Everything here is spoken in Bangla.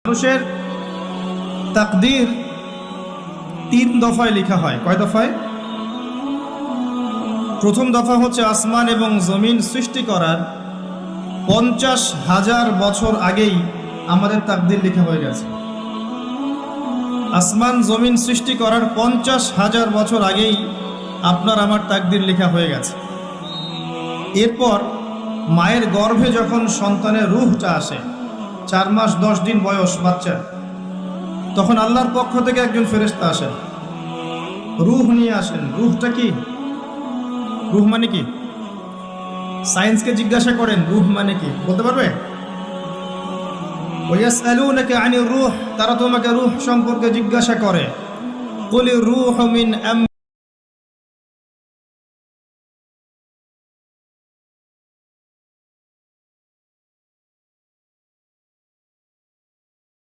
মানুষের তাকদীর 3 দফায় লেখা হয়। কয় দফায়? প্রথম দফা হচ্ছে আসমান এবং জমিন সৃষ্টি করার 50,000 বছর আগেই আমাদের তাকদীর লেখা হয়ে গেছে। আসমান জমিন সৃষ্টি করার 50,000 বছর আগেই আপনার আমার তাকদীর লেখা হয়ে গেছে। এরপর মায়ের গর্ভে যখন সন্তানের রূহটা আসে, 4 মাস 10 দিন বয়স বাচ্চা, তখন আল্লাহর পক্ষ থেকে একজন ফেরেশতা আসেন, রূহ নিয়ে আসেন। রূহটা কি? রূহ মানে কি? সায়েন্সকে জিজ্ঞাসা করেন রূহ মানে কি, বলতে পারবে? ওয়াসআলুনাকা আনির রূহ, তারা তোমাকে রূহ সম্পর্কে জিজ্ঞাসা করে। কুলির রূহু মিন